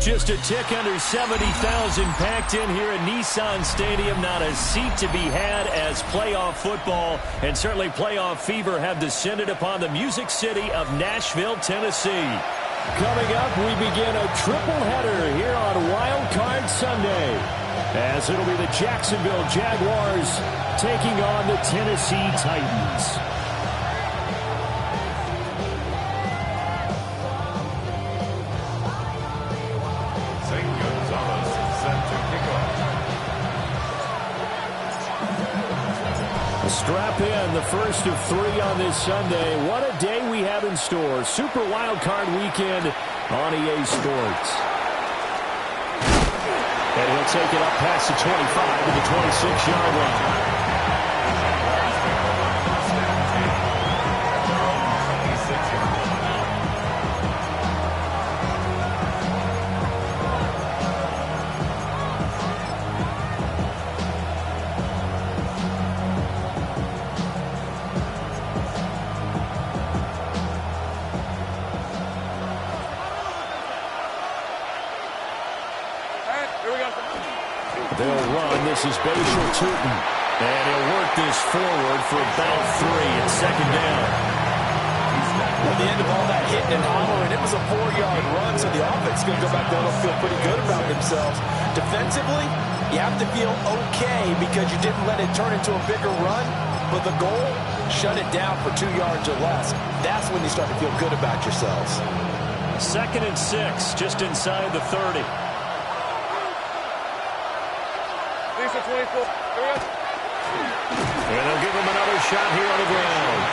Just a tick under 70,000 packed in here at Nissan Stadium. Not a seat to be had as playoff football and certainly playoff fever have descended upon the Music City of Nashville, Tennessee. Coming up, we begin a triple-header here on Wild Card Sunday, as it'll be the Jacksonville Jaguars taking on the Tennessee Titans. Strap in, the first of 3 on this Sunday. What a day we have in store. Super Wild Card Weekend on EA Sports. And he'll take it up past the 25 to the 26-yard line. This is Bashal Tootin, and he'll work this forward for about 3 and second down. At the end of all that hitting and hollering, it was a 4-yard run, so the offense is going to go back there and feel pretty good about themselves. Defensively, you have to feel okay because you didn't let it turn into a bigger run, but the goal, shut it down for 2 yards or less. That's when you start to feel good about yourselves. 2nd and 6, just inside the 30. And they'll give him another shot here on the ground.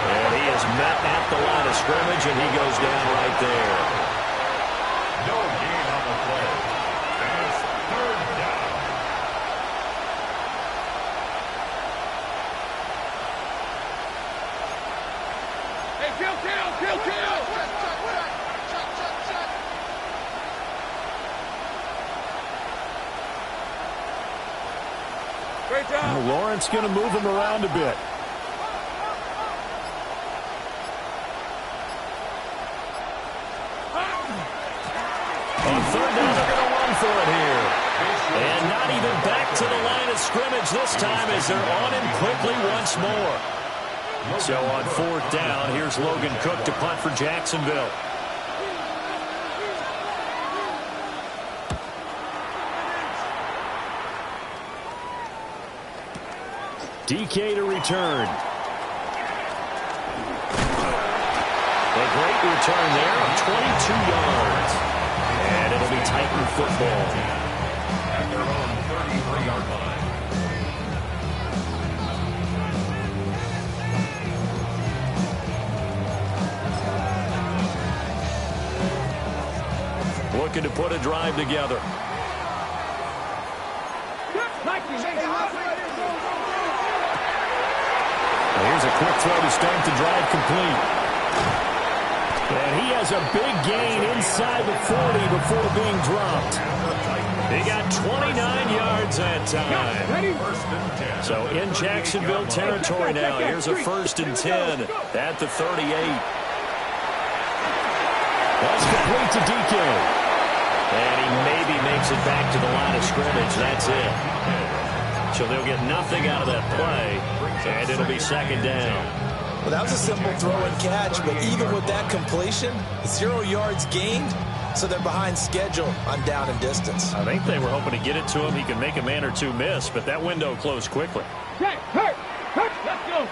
And he is met at the line of scrimmage, and he goes down right there. No gain on the play. And it's 3rd down. Hey, kill! Great job. Lawrence going to move him around a bit. On 3rd down, they're going to run for it here. And not even back to the line of scrimmage this time as they're on him quickly once more. So on 4th down, here's Logan Cook to punt for Jacksonville. DK to return. A great return there of 22 yards. And it'll be Titan football. At their own 33-yard line. Looking to put a drive together. Here's a quick throw to start the drive complete. And he has a big gain inside the 40 before being dropped. He got 29 yards that time. So in Jacksonville territory now. Here's a 1st and 10 at the 38. That's complete to DK. And he maybe makes it back to the line of scrimmage. That's it. So they'll get nothing out of that play, and it'll be 2nd down. Well, that was a simple throw and catch, but even with that completion, 0 yards gained, so they're behind schedule on down and distance. I think they were hoping to get it to him. He can make a man or two miss, but that window closed quickly. Let's go.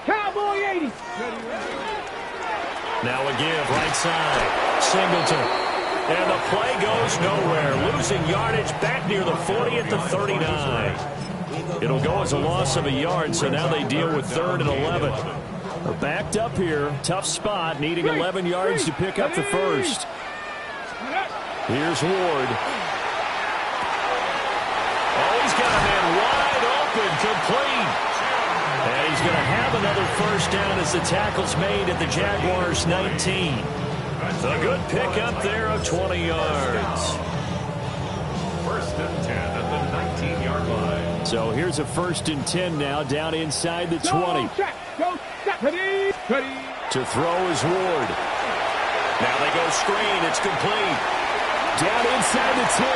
Cowboy 80. Now a give, right side. Singleton. And the play goes nowhere. Losing yardage back near the 40 at the 39. It'll go as a loss of a yard, so now they deal with 3rd and 11. They're backed up here. Tough spot, needing 11 yards to pick up the first. Here's Ward. Oh, he's got a man wide open, complete. And he's going to have another 1st down as the tackle's made at the Jaguars' 19. A good pickup there of 20 yards. 1st and 10 at the 19-yard line. So here's a 1st and 10 now, down inside the 20. To throw is Ward. Now they go screen. It's complete. Down inside the 10.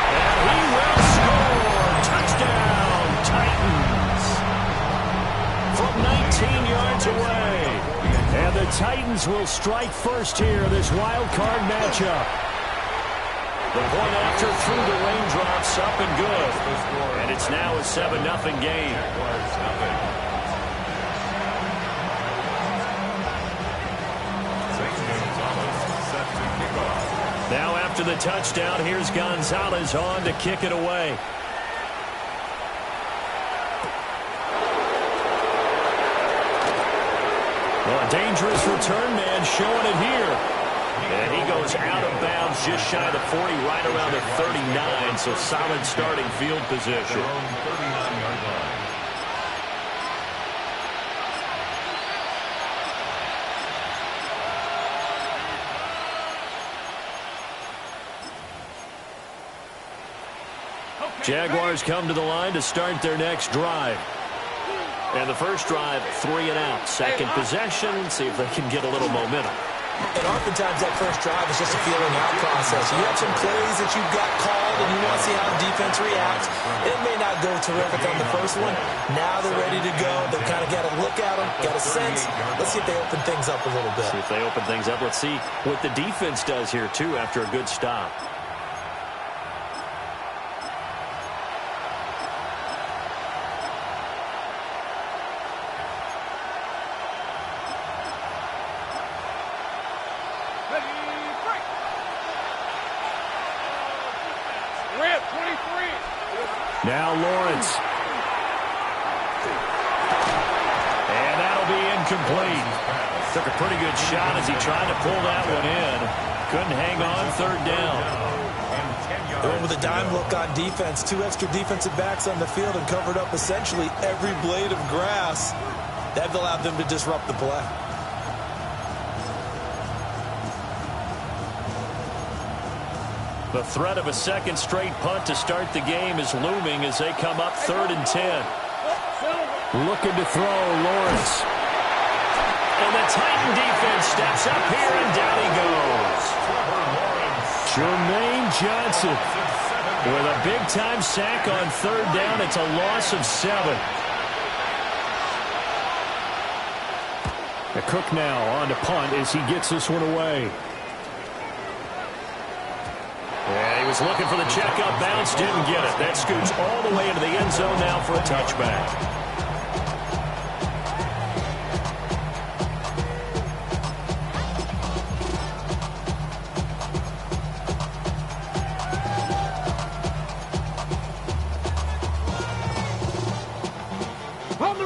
And he will score. Touchdown, Titans. From 19 yards away. And the Titans will strike first here, this wild card matchup. The point after through the raindrops, up and good. And it's now a 7-0 game. Now after the touchdown, here's Gonzalez on to kick it away. Well, a dangerous return man showing it here. And he goes out of bounds just shy of the 40, right around the 39, so solid starting field position. Jaguars come to the line to start their next drive. And the first drive, 3 and out. Second possession, see if they can get a little momentum. And oftentimes that first drive is just a feeling out process. You have some plays that you've got called and you want to see how the defense reacts. It may not go terrific on the first one. Now they're ready to go. They've kind of got to look at them, got a sense. Let's see if they open things up a little bit. See if they open things up. Let's see what the defense does here, too, after a good stop. Now Lawrence. And that'll be incomplete. Took a pretty good shot as he tried to pull that one in. Couldn't hang on, third down. Going with a dime look on defense. 2 extra defensive backs on the field and covered up essentially every blade of grass. That allowed them to disrupt the play. The threat of a second straight punt to start the game is looming as they come up 3rd and 10. Looking to throw, Lawrence. And the Titan defense steps up here, and down he goes. Jermaine Johnson with a big-time sack on 3rd down. It's a loss of 7. The Cook now on to punt as he gets this one away. Yeah, he was looking for the check-up bounce, didn't get it. That scoots all the way into the end zone now for a touchback.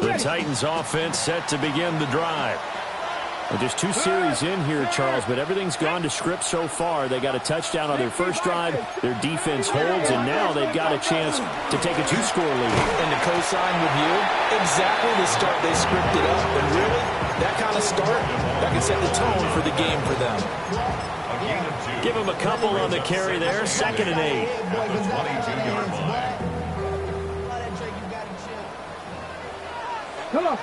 The Titans offense set to begin the drive. Well, just 2 series in here, Charles, but everything's gone to script so far. They got a touchdown on their first drive. Their defense holds, and now they've got a chance to take a 2-score lead. And to co-sign with you, exactly the start they scripted up. And really, that kind of start, that can set the tone for the game for them. Give them a couple on the carry there. 2nd and 8. Come on.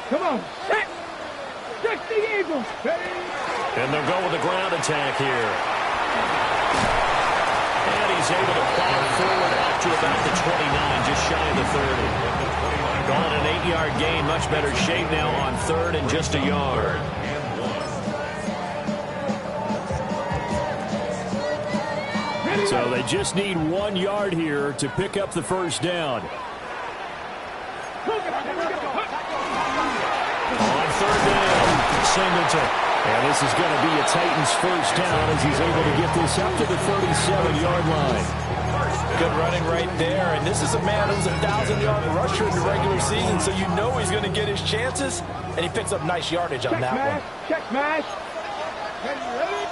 Check the Eagles. And they'll go with the ground attack here. And he's able to plow forward out to about the 29, just shy of the 30. Gone an 8-yard gain, much better shape now on 3rd and just a yard. So they just need 1 yard here to pick up the first down. On 3rd down, Singleton. And this is going to be a Titans first down as he's able to get this up to the 37-yard line. Good running right there. And this is a man who's a 1,000-yard rusher in the regular season, so you know he's going to get his chances. And he picks up nice yardage on that one. Check mash.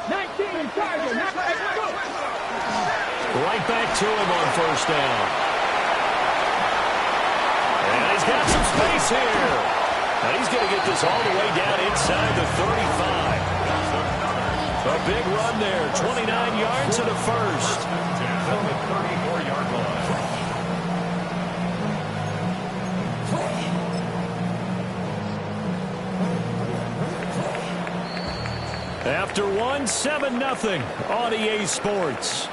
19 target. Right back to him on first down. And he's got some space here. And he's going to get this all the way down inside the 35. A big run there. 29 yards and a first. From the 34-yard line. After one, 7-0 on EA Sports.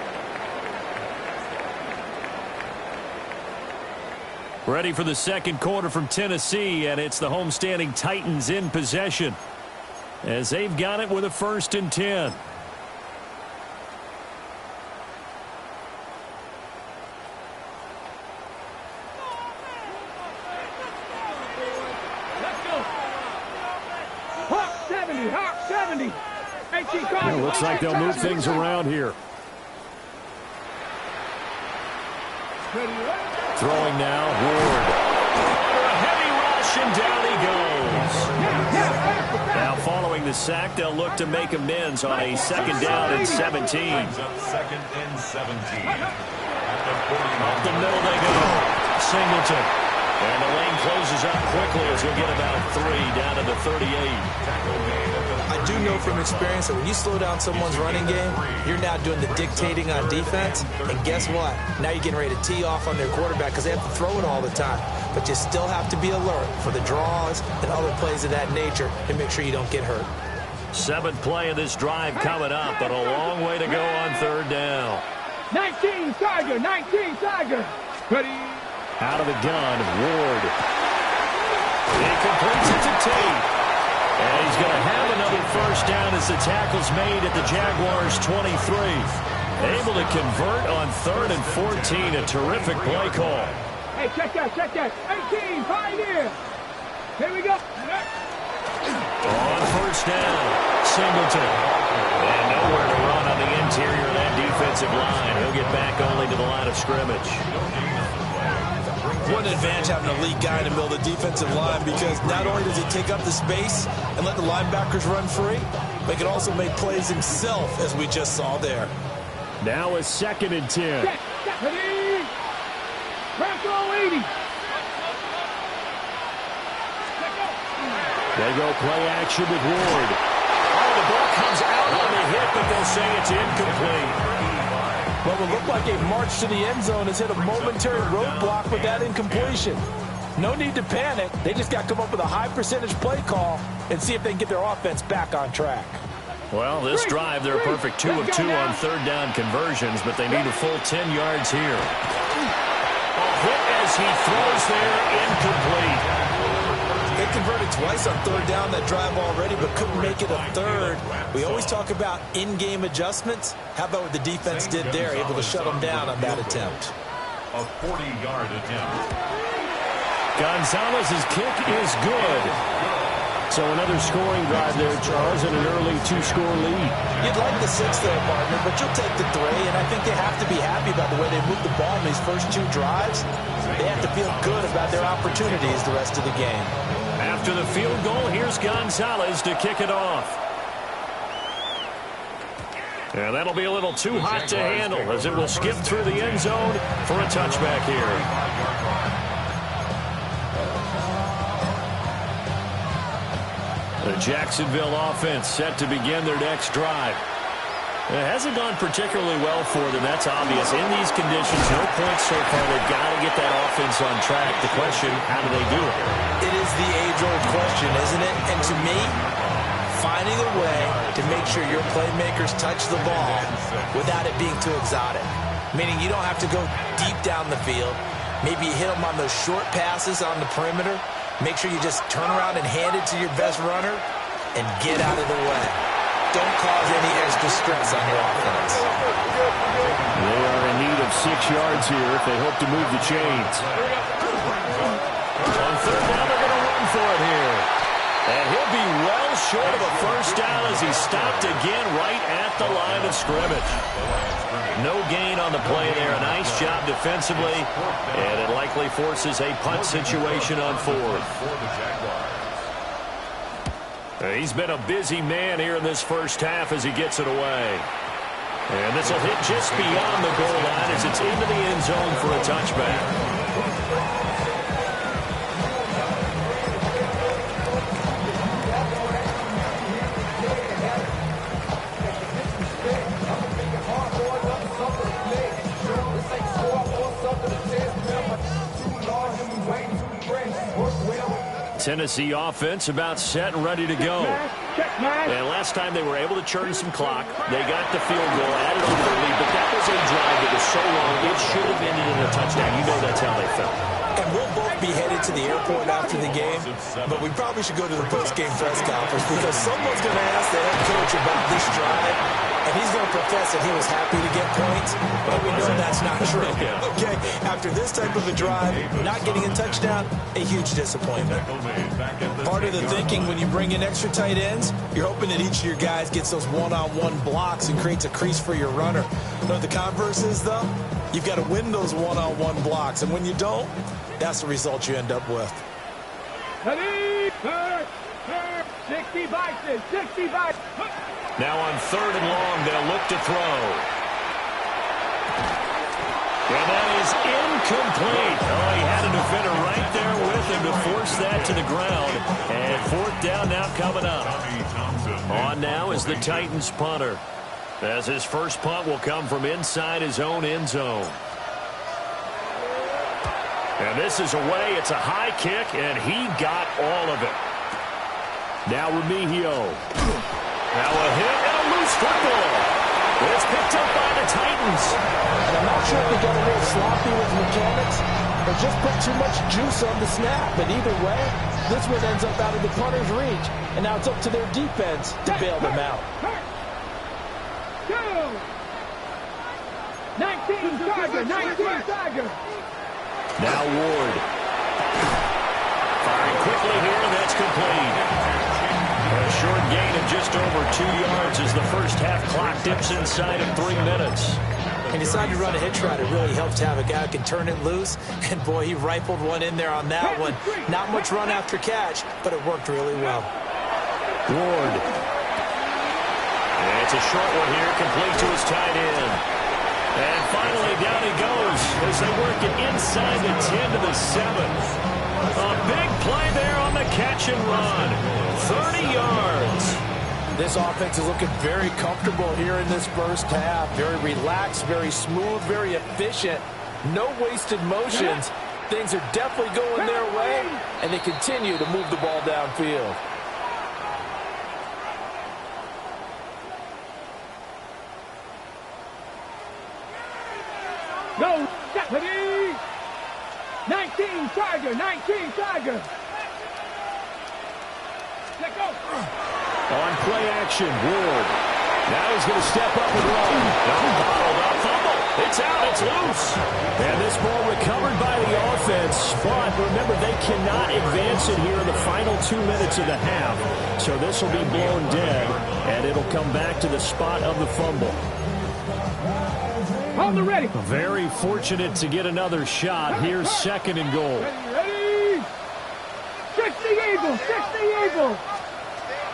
Ready for the second quarter from Tennessee, and it's the homestanding Titans in possession as they've got it with a 1st and 10. Hawk 70, Hawk 70. Well, looks like they'll move things around here. Throwing now, Ward. A heavy rush, and down he goes. Now following the sack, they'll look to make amends on a 2nd down and 17. 2nd and 17. Up the middle they go. Singleton. And the lane closes up quickly as we'll get about 3 down to the 38. I do know from experience that when you slow down someone's running game, you're now doing the dictating on defense. And guess what? Now you're getting ready to tee off on their quarterback because they have to throw it all the time. But you still have to be alert for the draws and other plays of that nature to make sure you don't get hurt. 7th play of this drive coming up, but a long way to go on 3rd down. 19 Tiger, 19 Tiger. Ready? Out of the gun, Ward. He completes it to Tate. And he's going to have another 1st down as the tackle's made at the Jaguars' 23. Able to convert on 3rd and 14. A terrific play call. Hey, check that, check that. 18, Pioneer. Here we go. On 1st down, Singleton. And nowhere to run on the interior of that defensive line. He'll get back only to the line of scrimmage. What an advantage having a lead guy in the middle of the defensive line, because not only does he take up the space and let the linebackers run free, but he can also make plays himself, as we just saw there. Now a 2nd and 10. Ready? Rambo 80. They go play action with Ward. Oh, the ball comes out on the hit, but they'll say it's incomplete. Well, it looked like a march to the end zone has hit a momentary roadblock with that incompletion. No need to panic. They just got to come up with a high percentage play call and see if they can get their offense back on track. Well, this drive, they're a perfect 2 of 2 on 3rd down conversions, but they need a full 10 yards here. A hit as he throws there, incomplete. They converted twice on 3rd down that drive already, but couldn't make it a 3rd. We always talk about in-game adjustments. How about what the defense did there, able to shut them down on that attempt? A 40-yard attempt. Gonzalez's kick is good. So another scoring drive there, Charles, and an early 2-score lead. You'd like the 6 there, partner, but you'll take the 3, and I think they have to be happy about the way they moved the ball in these first 2 drives. They have to feel good about their opportunities the rest of the game. After the field goal, here's Gonzalez to kick it off. And that'll be a little too hot to handle as it will skip through the end zone for a touchback here. The Jacksonville offense set to begin their next drive. It hasn't gone particularly well for them, that's obvious. In these conditions, no points so far. They've got to get that offense on track. The question, how do they do it? It is the age-old question, isn't it? And to me, finding a way to make sure your playmakers touch the ball without it being too exotic. Meaning you don't have to go deep down the field. Maybe you hit them on those short passes on the perimeter. Make sure you just turn around and hand it to your best runner and get out of the way. Don't cause any extra stress on your offense. They are in need of 6 yards here if they hope to move the chains. On 3rd down, they're going to run for it here. And he'll be well short of a 1st down as he stopped again right at the line of scrimmage. No gain on the play there. A nice job defensively. And it likely forces a punt situation on 4th. He's been a busy man here in this first half as he gets it away. And this will hit just beyond the goal line as it's into the end zone for a touchback. Tennessee offense about set and ready to go. And last time they were able to churn some clock. They got the field goal, added on their lead, but that was a drive that was so long, it should have ended in a touchdown. You know that's how they felt. And we'll both be headed to the airport after the game, but we probably should go to the post-game press conference because someone's going to ask the head coach about this drive, and he's going to profess that he was happy to get points, but we know that's not true. Okay, after this type of a drive, not getting a touchdown, a huge disappointment. Part of the thinking when you bring in extra tight ends, you're hoping that each of your guys gets those one-on-one blocks and creates a crease for your runner. You know what the converse is, though? You've got to win those one-on-one blocks, and when you don't, that's the result you end up with. 65. Now on 3rd and long, they'll look to throw. And that is incomplete. Oh, he had a defender right there with him to force that to the ground. And 4th down now coming up. On now is the Titans punter, as his first punt will come from inside his own end zone. And this is away. It's a high kick, and he got all of it. Now Remigio. Now a hit and a loose football. It's picked up by the Titans. And I'm not sure if they got a little sloppy with mechanics or just put too much juice on the snap. But either way, this one ends up out of the punter's reach. And now it's up to their defense to bail them out. 19 Tiger. Now Ward. Firing quickly here, and that's complete. A short gain of just over 2 yards as the first half clock dips inside of 3 minutes. He decided to run a hitch route. It really helps to have a guy who can turn it loose. And, boy, he rifled one in there on that one. Not much run after catch, but it worked really well. Ward. And it's a short one here, complete to his tight end. And finally, down he goes as they work it inside the 10 to the 7. A big play there on the catch and run. 30 yards. This offense is looking very comfortable here in this first half. Very relaxed, very smooth, very efficient. No wasted motions. Things are definitely going their way, and they continue to move the ball downfield. Go, Stephanie! 19 Tiger. Let go. On play action, Ward. Now he's going to step up and run. Fumble. It's out. It's loose. And this ball recovered by the offense. But remember, they cannot advance it here in the final 2 minutes of the half. So this will be blown dead, and it'll come back to the spot of the fumble. Hold the ready. Very fortunate to get another shot. Here's 2nd and goal. Ready. 60 Eagle.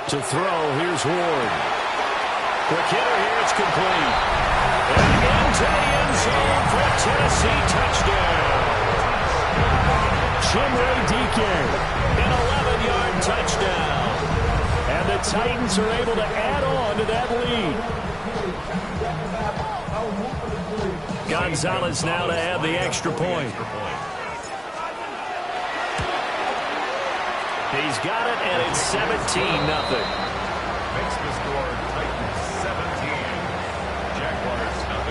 To throw, here's Ward. Quick hitter here, it's complete. And into the end zone for a Tennessee touchdown. Chimere Dike, an 11-yard touchdown. And the Titans are able to add on to that lead. Gonzalez now to add the extra point. He's got it, and it's 17-0. Makes the score Titans 17, Jaguars 0.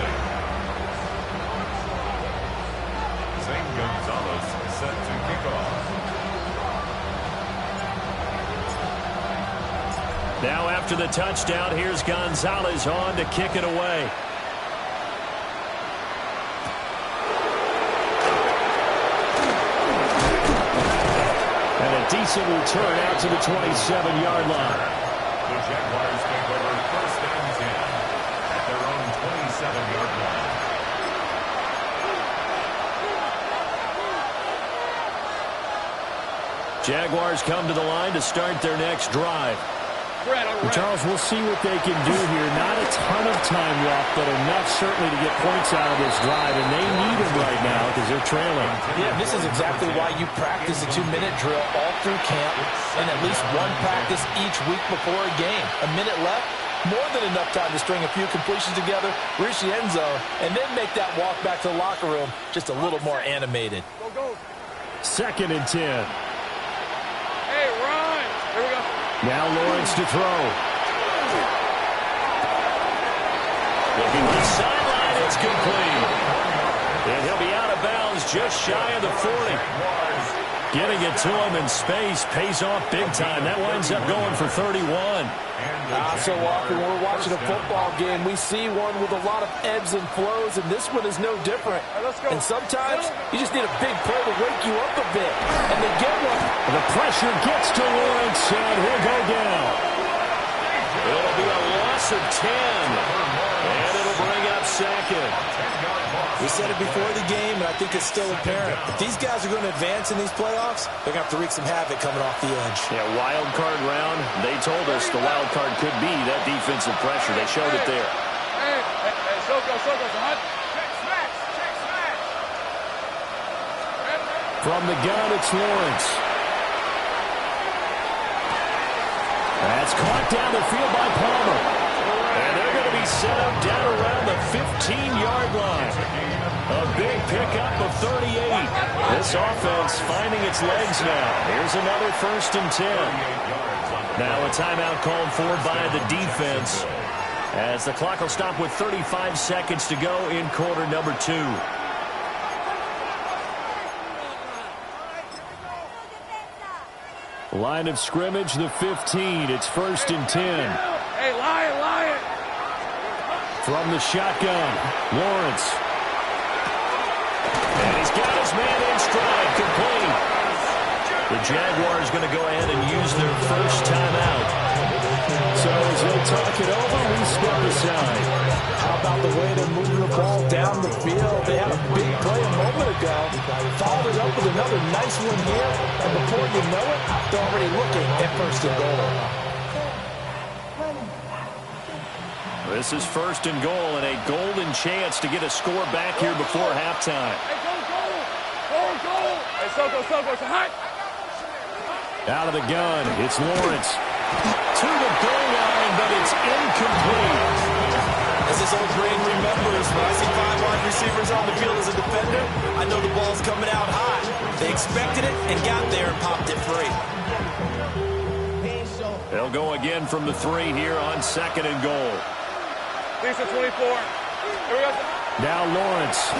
Zane Gonzalez set to kick off. Now after the touchdown, here's Gonzalez on to kick it away. Decent return out to the 27-yard line. The Jaguars take over 1st and 10 at their own 27-yard line. Jaguars come to the line to start their next drive. Charles, we'll see what they can do here. Not a ton of time left, but enough certainly to get points out of this drive, and they need them right now because they're trailing. Yeah, this is exactly why you practice a 2-minute drill all through camp and at least one practice each week before a game. A minute left, more than enough time to string a few completions together, reach the end zone, and then make that walk back to the locker room just a little more animated. 2nd and 10. Hey, Ron. Here we go. Now Lawrence to throw. Looking to the sideline, it's complete. And he'll be out of bounds just shy of the 40. Getting it to him in space pays off big time. That winds up going for 31. So often when we're watching a football game, we see one with a lot of ebbs and flows, and this one is no different. And sometimes you just need a big play to wake you up a bit, and they get one. The pressure gets to Lawrence, and he'll go down. It'll be a loss of 10, and it'll bring up second. We said it before the game, and I think it's still apparent. If these guys are going to advance in these playoffs, they're going to have to wreak some havoc coming off the edge. Yeah, wild card round. They told us the wild card could be that defensive pressure. They showed it there. Hey, Soko, check smash. From the gun, it's Lawrence. That's caught down the field by Palmer. And they're going to be set up down around the 15-yard line. A big pickup of 38. This offense finding its legs now. Here's another 1st and 10. Now a timeout called for by the defense, as the clock will stop with 35 seconds to go in quarter number 2. Line of scrimmage, the 15. It's 1st and 10. Hey, Lion. From the shotgun, Lawrence. And he's got his man in stride, complete. The Jaguars going to go ahead and use their first timeout. So as they talk it over, we step aside. How about the way they're moving the ball down the field? They had a big play a moment ago. Followed it up with another nice one here. And before you know it, they're already looking at 1st and goal. This is 1st and goal and a golden chance to get a score back here before halftime. Hey, goal. Hey, Soko, it's hot. Out of the gun, it's Lawrence. To the goal line, but it's incomplete. As this old brain remembers, when I see 5 wide receivers on the field as a defender, I know the ball's coming out high. They expected it and got there and popped it free. They'll go again from the 3 here on 2nd and goal. Lisa 24. Here we go. Now Lawrence.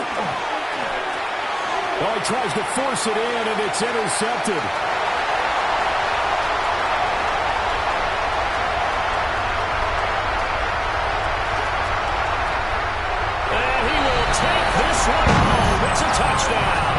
Oh, he tries to force it in, and it's intercepted. And he will take this one home. It's a touchdown.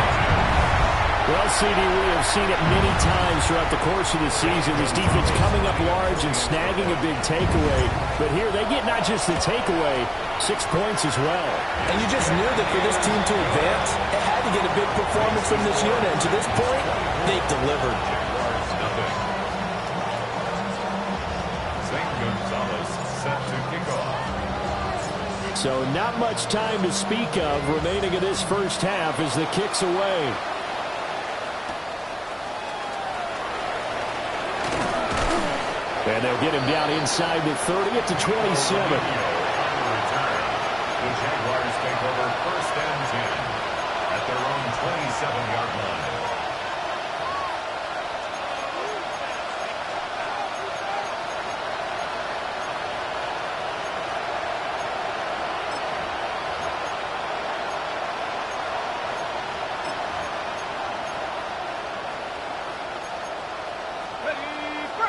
Well, CD, we have seen it many times throughout the course of the season. This defense coming up large and snagging a big takeaway. But here they get not just the takeaway, 6 points as well. And you just knew that for this team to advance, it had to get a big performance from this unit. And to this point, they've delivered. St. Gonzalez set to kick off. So not much time to speak of remaining in this first half as the kick's away. And they'll get him down inside the 30 at the 27. The Jaguars take over 1st and 10 at their own 27-yard line.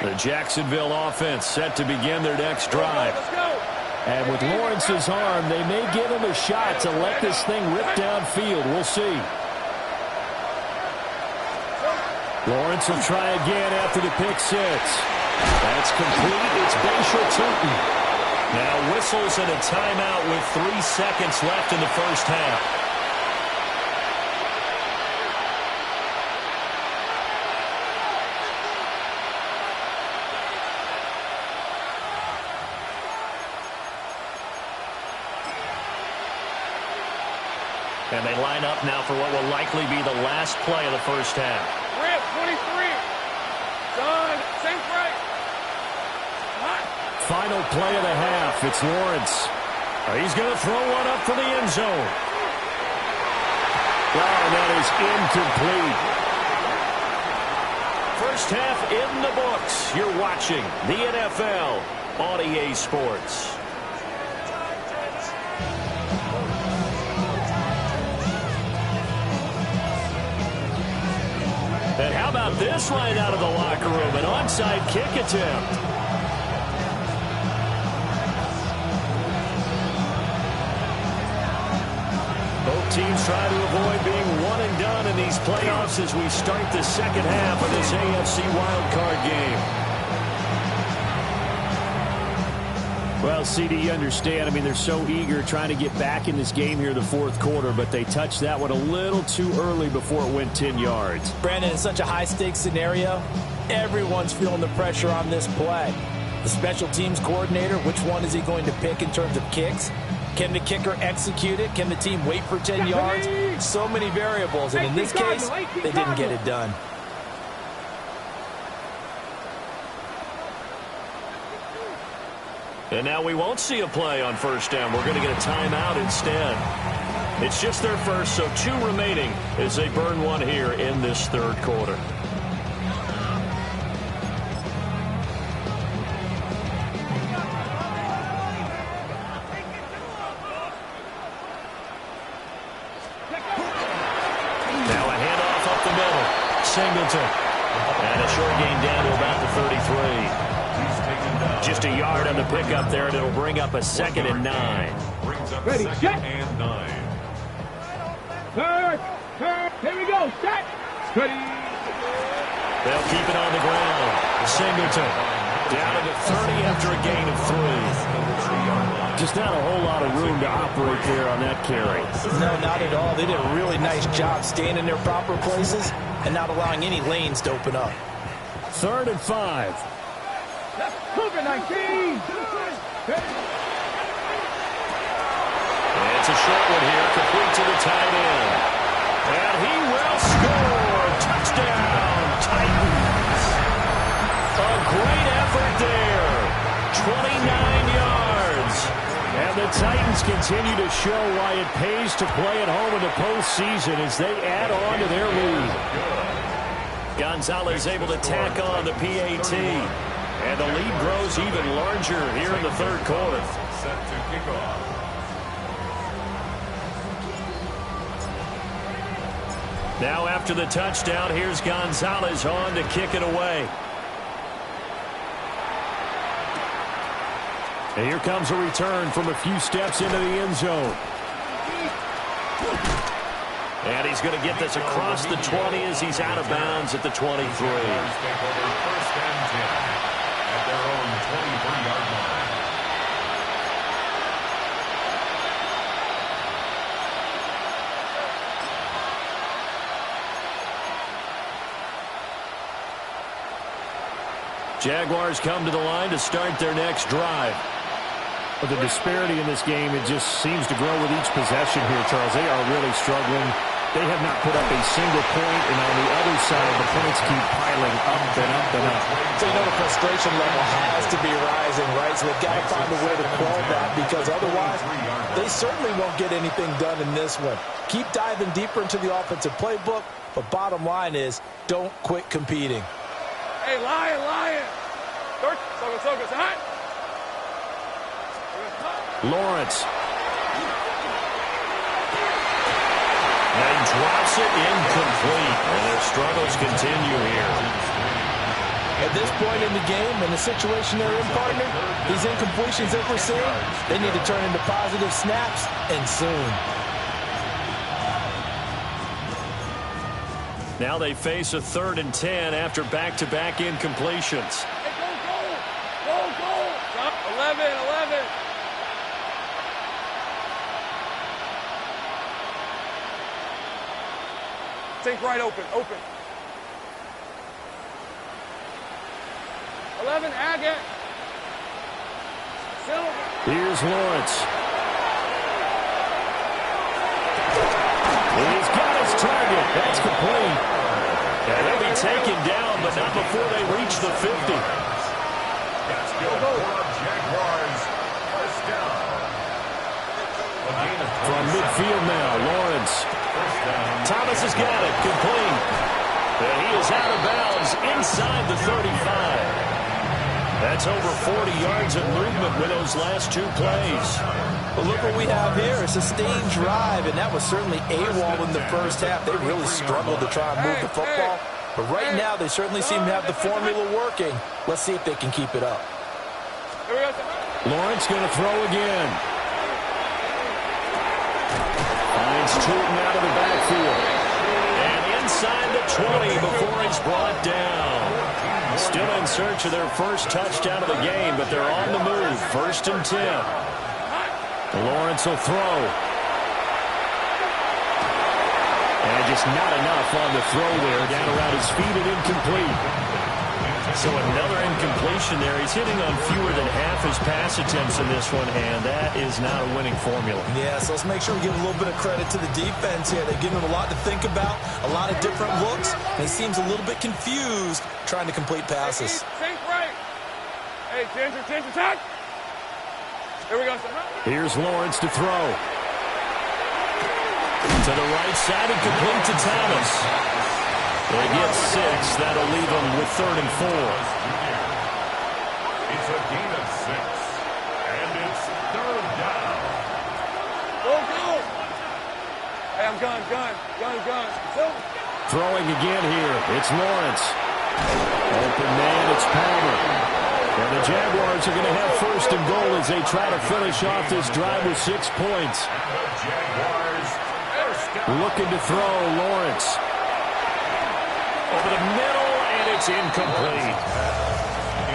The Jacksonville offense set to begin their next drive. And with Lawrence's arm, they may give him a shot to let this thing rip downfield. We'll see. Lawrence will try again after the pick 6. That's complete. It's Bashir Tootin. Now whistles and a timeout with 3 seconds left in the first half. And they line up now for what will likely be the last play of the first half. Rip, 23. Done. Safe right. Final play of the half. It's Lawrence. He's going to throw one up for the end zone. Oh, that is incomplete. First half in the books. You're watching the NFL on EA Sports. And how about this right out of the locker room? An onside kick attempt. Both teams try to avoid being one and done in these playoffs as we start the second half of this AFC wildcard game. Well, CD, you understand. I mean, they're so eager trying to get back in this game here in the fourth quarter, but they touched that one a little too early before it went 10 yards. Brandon, in such a high-stakes scenario, everyone's feeling the pressure on this play. The special teams coordinator, which one is he going to pick in terms of kicks? Can the kicker execute it? Can the team wait for 10 yards? So many variables, and in this case, they didn't get it done. And now we won't see a play on first down. We're going to get a timeout instead. It's just their first, so 2 remaining as they burn one here in this third quarter. Now a handoff up the middle. Singleton. And a short gain down to about the 33. Just a yard on the pickup there, and it'll bring up a 2nd and 9. Ready, set. And 9. Turn. Here we go. Set. Ready. They'll keep it on the ground. Singleton down to the 30 after a gain of 3. Just not a whole lot of room to operate there on that carry. No, not at all. They did a really nice job staying in their proper places and not allowing any lanes to open up. 3rd and 5. COVID-19. It's a short one here, complete to the tight end. And he will score. Touchdown, Titans. A great effort there. 29 yards. And the Titans continue to show why it pays to play at home in the postseason as they add on to their lead. Gonzalez able to tack on the PAT. And the lead grows even larger here in the third quarter. Set to kick off. Now after the touchdown, here's Gonzalez on to kick it away. And here comes a return from a few steps into the end zone. And he's going to get this across the 20 as he's out of bounds at the 23. First and 10. At their own 23-yard line. Jaguars come to the line to start their next drive. But the disparity in this game, it just seems to grow with each possession here, Charles. They are really struggling. They have not put up a single point, and on the other side, the points keep piling up and up and up. So you know the frustration level has to be rising, right? So they've got to find a way to quell that, because otherwise they certainly won't get anything done in this one. Keep diving deeper into the offensive playbook, but bottom line is don't quit competing. Hey, Lion. Soga, hot. Lawrence. And he drops it incomplete. And their struggles continue here. At this point in the game, in the situation they're in, partner, these incompletions that we're seeing, they need to turn into positive snaps, and soon. Now they face a 3rd and 10 after back-to-back incompletions. Hey, go. 11. Think right, open. 11, Agate. Here's Lawrence. He's got his target. That's complete. And they'll be taken down, but not before they reach the 50. That's good for Jaguars. First down. From midfield now, Lawrence. Thomas has got it, complete. And he is out of bounds inside the 35. That's over 40 yards of movement with those last two plays. Well, look what we have here. A sustained drive, and that was certainly AWOL in the first half. They really struggled to try and move the football. But right now, they certainly seem to have the formula working. Let's see if they can keep it up. Lawrence going to throw again. Finds Tootin out of the backfield. And inside the 20 before he's brought down. Still in search of their first touchdown of the game, but they're on the move. 1st and 10. Lawrence will throw. And just not enough on the throw there. Down around his feet and incomplete. So another incompletion there. He's hitting on fewer than half his pass attempts in this one, and that is not a winning formula. Yeah, so let's make sure we give a little bit of credit to the defense here. They've given him a lot to think about, a lot of different looks, and he seems a little bit confused trying to complete passes. Think right. Hey, change attack. Here we go, son. Here's Lawrence to throw. To the right side and complete to Thomas. They get 6. That'll leave them with 3rd and 4. It's a gain of 6. And it's 3rd down. Go. Hey, I'm gone. Go. Throwing again here. It's Lawrence. Open man, it's Palmer. And the Jaguars are going to have 1st and goal as they try to finish off this drive with 6 points. The Jaguars first down. Looking to throw, Lawrence. Over the middle, and it's incomplete.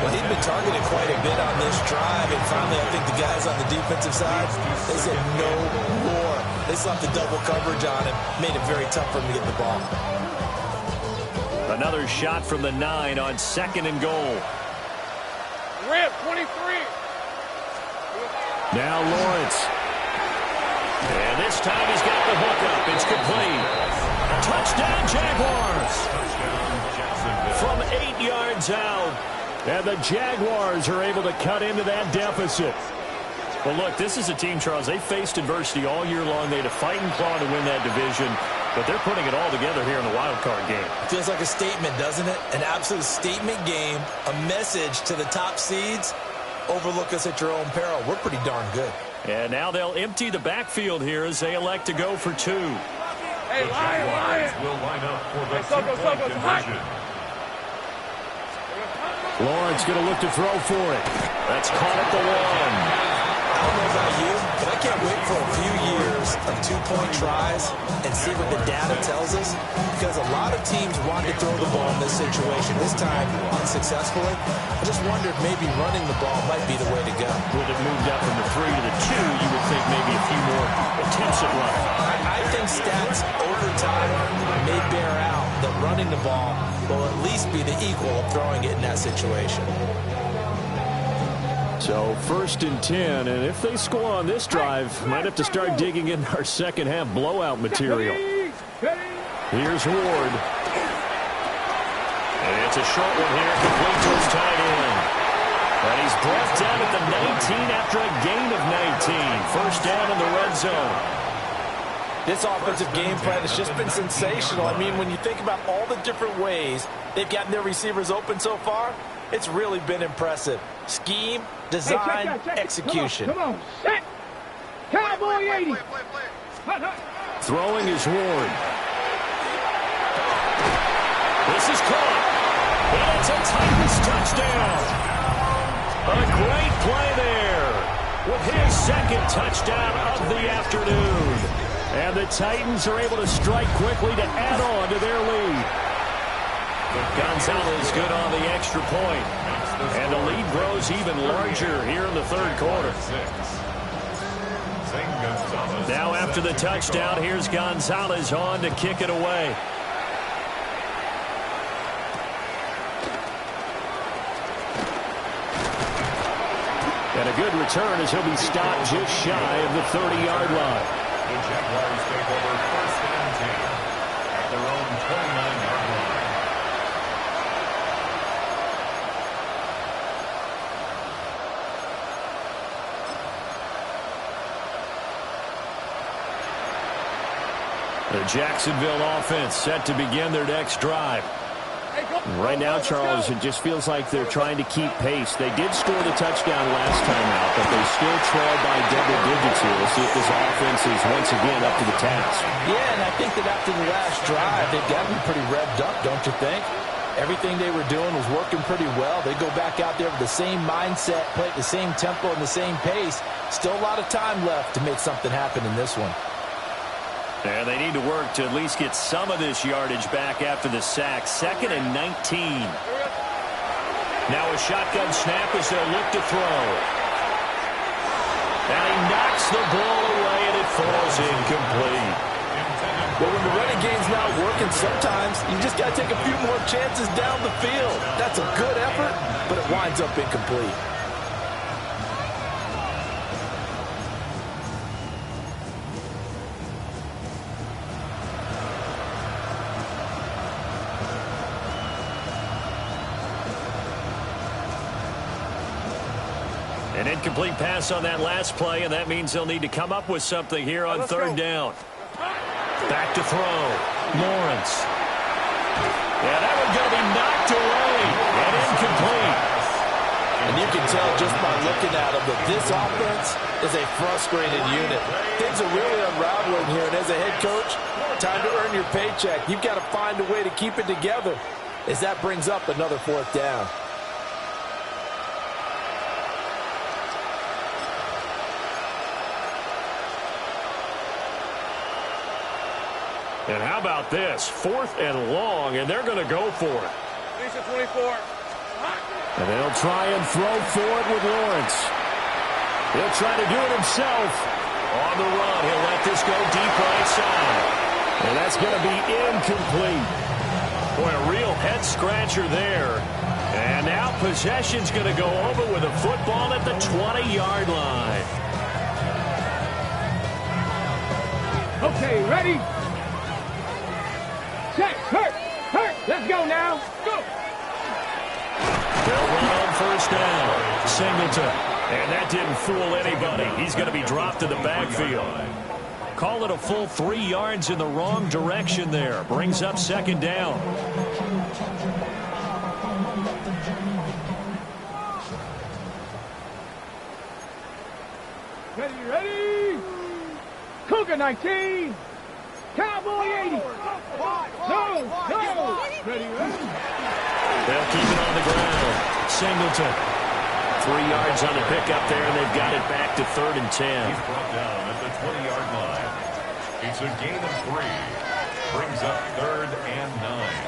Well, he'd been targeted quite a bit on this drive, and finally I think the guys on the defensive side, they said no more. They slapped the double coverage on him, made it very tough for him to get the ball. Another shot from the 9 on 2nd and goal. Rip, 23. Now Lawrence. And this time he's got the hook up. It's complete. Touchdown, Jaguars. From 8 yards out. And the Jaguars are able to cut into that deficit. Well, look, this is a team, Charles, they faced adversity all year long. They had to fight and claw to win that division. But they're putting it all together here in the wild card game. Feels like a statement, doesn't it? An absolute statement game, a message to the top seeds. Overlook us at your own peril. We're pretty darn good. And now they'll empty the backfield here as they elect to go for 2. Hey, Lion. Will line up for the Hey, two-point conversion. Lawrence going to look to throw for it. That's caught at the 1. I don't know about you, but I can't wait for a few years of 2-point tries and see what the data tells us, because a lot of teams want to throw the ball in this situation. This time, unsuccessfully. I just wondered maybe running the ball might be the way to go. With it moved up from the 3 to the 2, you would think maybe a few more attempts at running. I think stats over time may bear out that running the ball will at least be the equal of throwing it in that situation. So 1st and 10, and if they score on this drive, might have to start digging in our second half blowout material. Here's Ward. And it's a short one here, complete to his tight end. And he's brought down at the 19 after a gain of 19. 1st down in the red zone. This offensive game plan has just been sensational. I mean, when you think about all the different ways they've gotten their receivers open so far, it's really been impressive. Scheme, design, execution. Come on. Set. Cowboy 80. Throwing is Ward. This is caught. And it's a Titans touchdown. A great play there with his 2nd touchdown of the afternoon. And the Titans are able to strike quickly to add on to their lead. Gonzalez good on the extra point. And the lead grows even larger here in the 3rd quarter. Now after the touchdown, here's Gonzalez on to kick it away. And a good return as he'll be stopped just shy of the 30-yard line. The Jaguars take over 1st and 10 at their own 29-yard line. The Jacksonville offense set to begin their next drive. Right now, Charles, it just feels like they're trying to keep pace. They did score the touchdown last time out, but they still trail by double digits here. We'll see if this offense is once again up to the task. Yeah, and I think that after the last drive, they've got to be pretty revved up, don't you think? Everything they were doing was working pretty well. They go back out there with the same mindset, play at the same tempo and the same pace. Still a lot of time left to make something happen in this one. And they need to work to at least get some of this yardage back after the sack. 2nd and 19. Now a shotgun snap as they'll look to throw. And he knocks the ball away, and it falls incomplete. Well, when the running game's not working, sometimes you just got to take a few more chances down the field. That's a good effort, but it winds up incomplete. An incomplete pass on that last play, and that means they'll need to come up with something here on 3rd down. Back to throw. Lawrence. Yeah, that one's going to be knocked away and incomplete. And you can tell just by looking at them that this offense is a frustrated unit. Things are really unraveling here, and as a head coach, time to earn your paycheck. You've got to find a way to keep it together as that brings up another 4th down. And how about this? 4th and long, and they're going to go for it. 24. And they'll try and throw for it with Lawrence. He'll try to do it himself. On the run, he'll let this go deep right side. And that's going to be incomplete. Boy, a real head-scratcher there. And now possession's going to go over with a football at the 20-yard line. Okay, ready? Check, hurt. Let's go now. Go. They'll run on 1st down. Singleton. And that didn't fool anybody. He's going to be dropped in the backfield. Call it a full 3 yards in the wrong direction there. Brings up 2nd down. Ready? Cougar 19. Cowboy 80. No. Ready. They'll keep it on the ground. Singleton. 3 yards on the pickup there, and they've got it back to 3rd and 10. He's brought down at the 20-yard line. It's a gain of 3. Brings up 3rd and 9.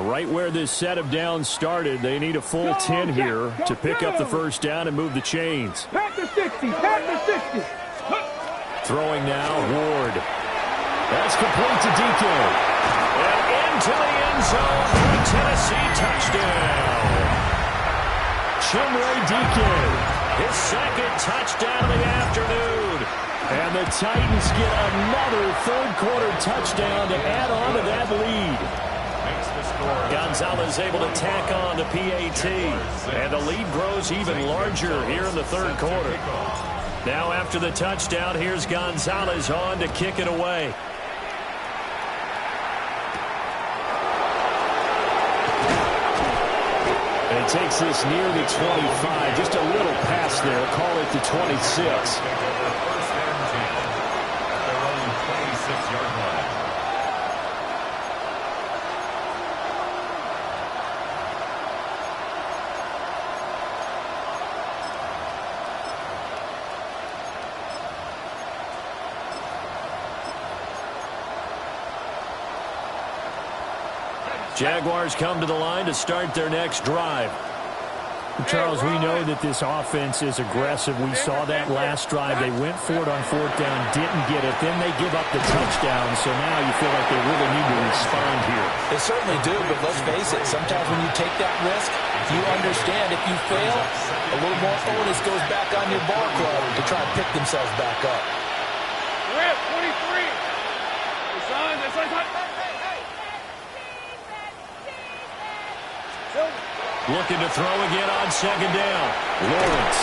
Right where this set of downs started, they need a full 10 here to pick up the 1st down and move the chains. Pack the 60. Throwing now, Ward. That's complete to DK. And into the end zone for a Tennessee touchdown. Chimray DK, his 2nd touchdown of the afternoon. And the Titans get another 3rd-quarter touchdown to add on to that lead. Gonzalez able to tack on the PAT. And the lead grows even larger here in the 3rd quarter. Now after the touchdown, here's Gonzalez on to kick it away. And he takes this near the 25. Just a little pass there. Call it the 26. Their own 26-yard line. Jaguars come to the line to start their next drive. Charles, we know that this offense is aggressive. We saw that last drive. They went for it on 4th down, didn't get it. Then they give up the touchdown, so now you feel like they really need to respond here. They certainly do, but let's face it, sometimes when you take that risk, you understand if you fail, a little more onus goes back on your ball club to try and pick themselves back up. Rip, 23. Looking to throw again on 2nd down. Lawrence.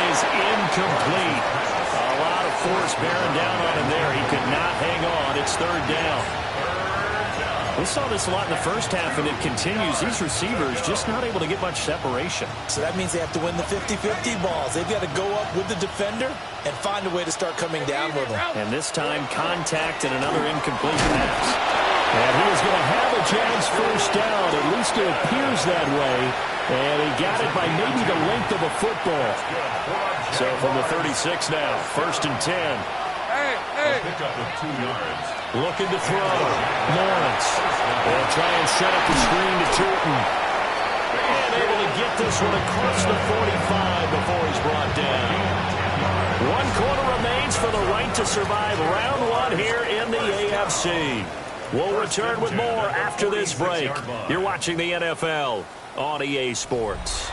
is incomplete. A lot of force bearing down on him there. He could not hang on. It's third down. We saw this a lot in the first half, and it continues. These receivers just not able to get much separation. So that means they have to win the 50-50 balls. They've got to go up with the defender and find a way to start coming down with them. And this time, contact and another incomplete pass. And he is going to have a Jags first down. At least it appears that way. And he got it by maybe the length of a football. So from the 36 now, first and 10. Pick up with 2 yards. Looking to throw. Lawrence. They'll try and set up the screen to Tootin. And able to get this one across the 45 before he's brought down. 1 quarter remains for the right to survive round 1 here in the AFC. We'll return with more after this break. You're watching the NFL on EA Sports.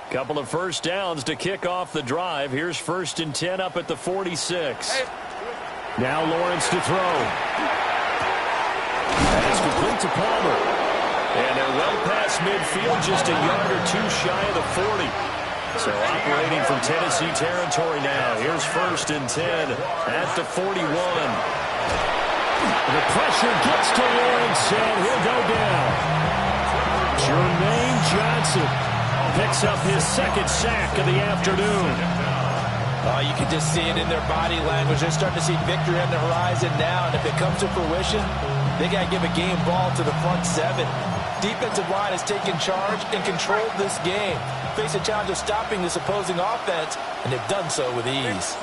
Couple of first downs to kick off the drive. Here's first and 10 up at the 46. Now Lawrence to throw. Pass complete to Palmer. And they're well past midfield, just a yard or 2 shy of the 40. So operating from Tennessee territory now. Here's first and 10 at the 41. The pressure gets to Lawrence, and he'll go down. Jermaine Johnson picks up his second sack of the afternoon. Oh, you can just see it in their body language. They're starting to see victory on the horizon now, and if it comes to fruition, they got to give a game ball to the front 7. Defensive line has taken charge and controlled this game. Face a challenge of stopping this opposing offense, and they've done so with ease.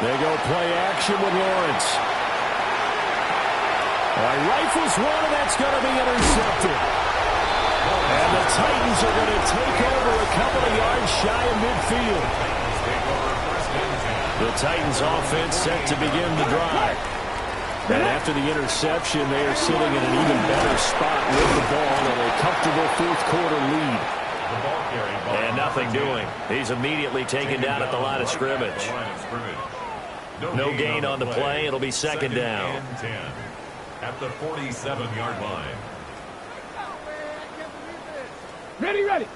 They go play action with Lawrence. All right, rifles one, and that's going to be intercepted. And the Titans are going to take over a couple of yards shy of midfield. The Titans offense set to begin the drive. And after the interception, they are sitting in an even better spot with the ball and a comfortable fourth-quarter lead. And nothing doing. He's immediately taken down at the line of scrimmage. No gain on the play. It'll be second down. At the 47-yard line. Ready, ready.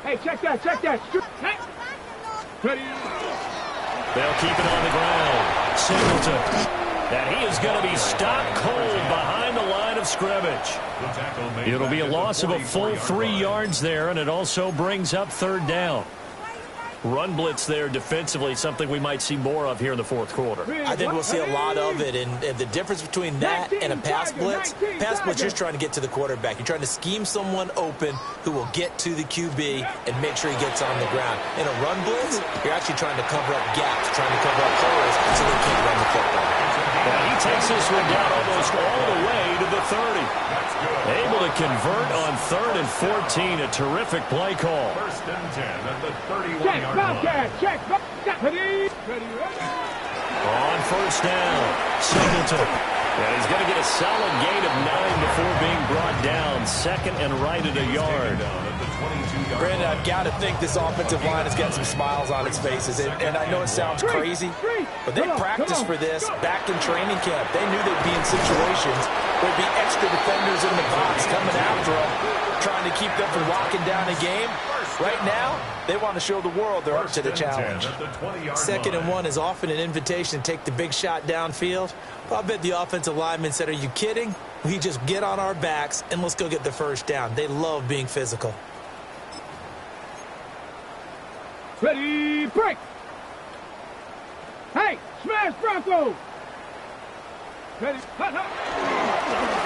Hey, check that, check that. Hey. Ready. They'll keep it on the ground. Singleton. And he is going to be stopped cold behind the line of scrimmage. It'll be a loss of a full 3 yards there, and it also brings up third down. Run blitz there defensively, something we might see more of here in the fourth quarter. I think we'll see a lot of it, and the difference between that and a pass blitz, you're just trying to get to the quarterback. You're trying to scheme someone open who will get to the QB and make sure he gets on the ground. In a run blitz, you're actually trying to cover up gaps, trying to cover up holes so they can't run the football. And he takes this one down almost all the way to the 30. Able to convert on 3rd and 14. A terrific play call. First and 10 at the 31-yard Check, Bobcat, line. check, Bobcat. Ready, ready, ready. On first down, Singleton. And he's going to get a solid gain of 9 before being brought down. Second and right at a yard. Brandon, I've got to think this offensive line has got some smiles on its faces. And I know it sounds crazy, but they practiced for this back in training camp. They knew they'd be in situations where there'd be extra defenders in the box coming after them, trying to keep them from locking down a game. Right now, they want to show the world they're up to the challenge. Second and 1 is often an invitation to take the big shot downfield. Well, I bet the offensive lineman said, are you kidding? We just get on our backs and let's go get the first down. They love being physical. Ready, break. Hey, smash Bronco. Ready, hot, hot.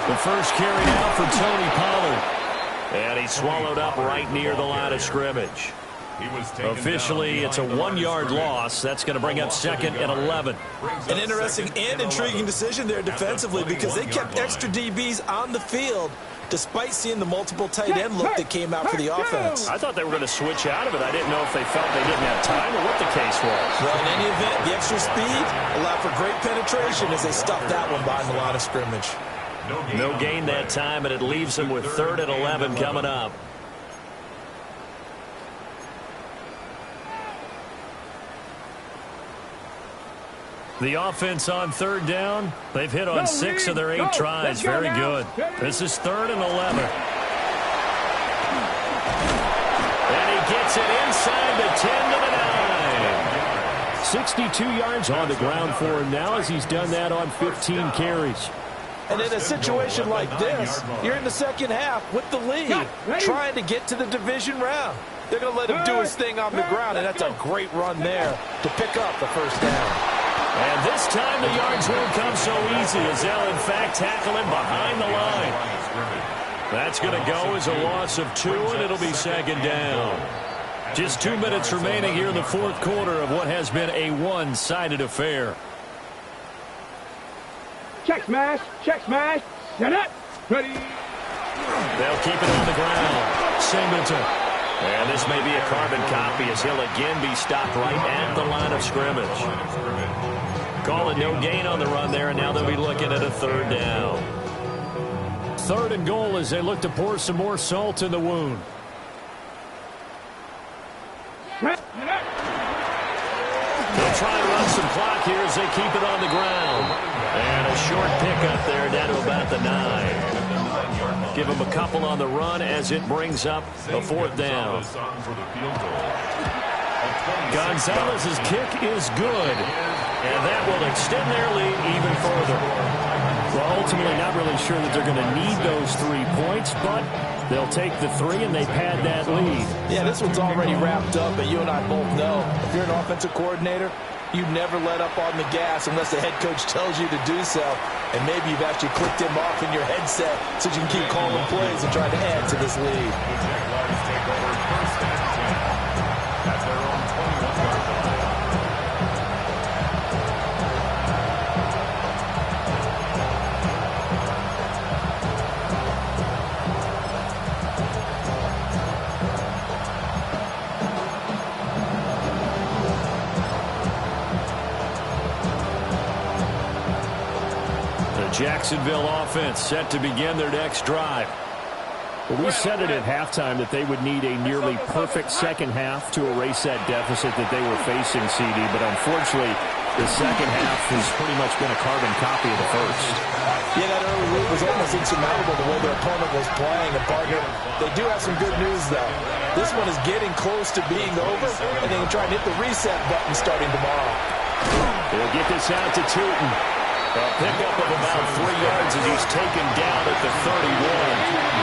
The first carry now for Tony Pollard. And he's swallowed up right near the line of scrimmage. Officially, it's a 1-yard loss. That's going to bring up second and 11. An interesting and intriguing decision there defensively because they kept extra DBs on the field despite seeing the multiple tight end look that came out for the offense. I thought they were going to switch out of it. I didn't know if they felt they didn't have time or what the case was. Well, in any event, the extra speed allowed for great penetration as they stuffed that one behind the line of scrimmage. No gain that time, and it leaves them with 3rd and 11 coming up. The offense on third down, they've hit on 6 of their 8 tries. Very good. This is 3rd and 11. And he gets it inside the 10 to the 9. 62 yards on the ground for him now as he's done that on 15 carries. And in a situation like this, you're in the second half with the lead, trying to get to the division round. They're going to let him do his thing on the ground, and that's a great run there to pick up the first down. And this time the yards won't come so easy as they'll, in fact, tackle him behind the line. That's going to go as a loss of 2, and it'll be 2nd down. Just 2 minutes remaining here in the 4th quarter of what has been a one-sided affair. Check smash, set up, ready. They'll keep it on the ground. Singleton. And this may be a carbon copy as he'll again be stopped right at the line of scrimmage. Call it no gain on the run there, and now they'll be looking at a 3rd down. 3rd and goal as they look to pour some more salt in the wound. They'll try and run some clock here as they keep it on the ground. And a short pickup there down to about the 9. Give them a couple on the run as it brings up a 4th down. Gonzalez's kick is good. And that will extend their lead even further. Well, ultimately not really sure that they're going to need those 3 points, but they'll take the 3 and they pad that lead. Yeah, this one's already wrapped up, but you and I both know if you're an offensive coordinator, you never let up on the gas unless the head coach tells you to do so. And maybe you've actually clicked him off in your headset so you can keep calling plays and trying to add to this lead. Jaguars take over 1st and 10 at their own 21-yard line. Jacksonville offense set to begin their next drive. Well, we said it at halftime that they would need a nearly perfect second half to erase that deficit that they were facing, CD. But unfortunately, the second half has pretty much been a carbon copy of the first. Yeah, that early lead was almost insurmountable the way their opponent was playing. And, partner, they do have some good news, though. This one is getting close to being over, and they can try and hit the reset button starting tomorrow. They'll get this out to Tootin. A pickup of about 3 yards as he's taken down at the 31.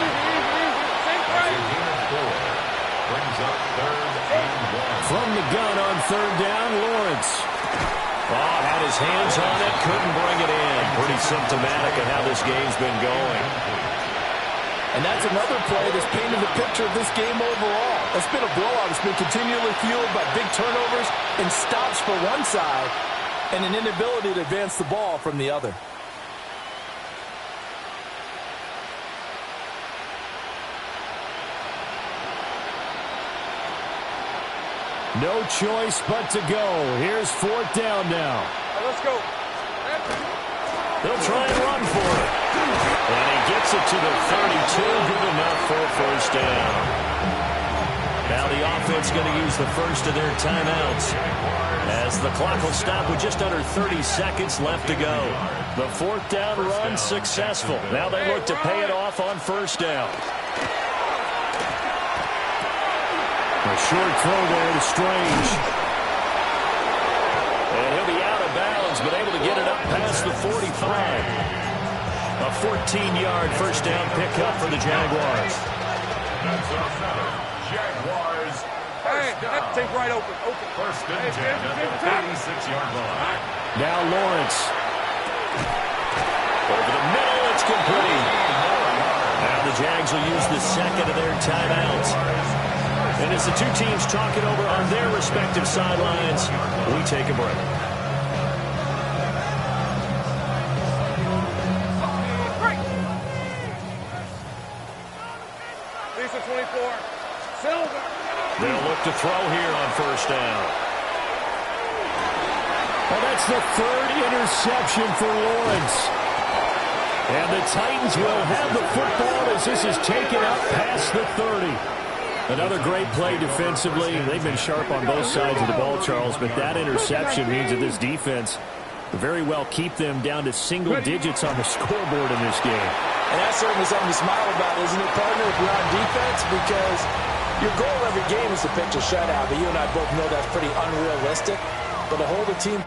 Brings up 3rd and 1. From the gun on 3rd down, Lawrence. Oh, had his hands on it, couldn't bring it in. Pretty symptomatic of how this game's been going. And that's another play that's painted the picture of this game overall. It's been a blowout. It's been continually fueled by big turnovers and stops for one side and an inability to advance the ball from the other. No choice but to go. Here's 4th down now. Let's go. They'll try and run for it. And he gets it to the 32. Good enough for a 1st down. Now the offense going to use the first of their timeouts as the clock will stop with just under 30 seconds left to go. The 4th down run successful. Now they look to pay it off on 1st down. A short throw there to Strange. And he'll be out of bounds, but able to get it up past the 45. A 14-yard 1st down pickup for the Jaguars. That's our center. Jaguars. Take right open. 1st and 10 at the 36-yard line. Now Lawrence. Over the middle, it's complete. Now the Jags will use the second of their timeouts. And as the two teams talk it over on their respective sidelines, we take a break. Lisa 24. Silver. They'll look to throw here on 1st down. Well, that's the 3rd interception for Lawrence. And the Titans will have the football as this is taken up past the 30. Another great play defensively. They've been sharp on both sides of the ball, Charles, but that interception means that this defense very well keep them down to single digits on the scoreboard in this game. And that's certainly something to smile about, isn't it, partner, if you're on defense? Because your goal every game is to pitch a shutout. But you and I both know that's pretty unrealistic. But to hold a team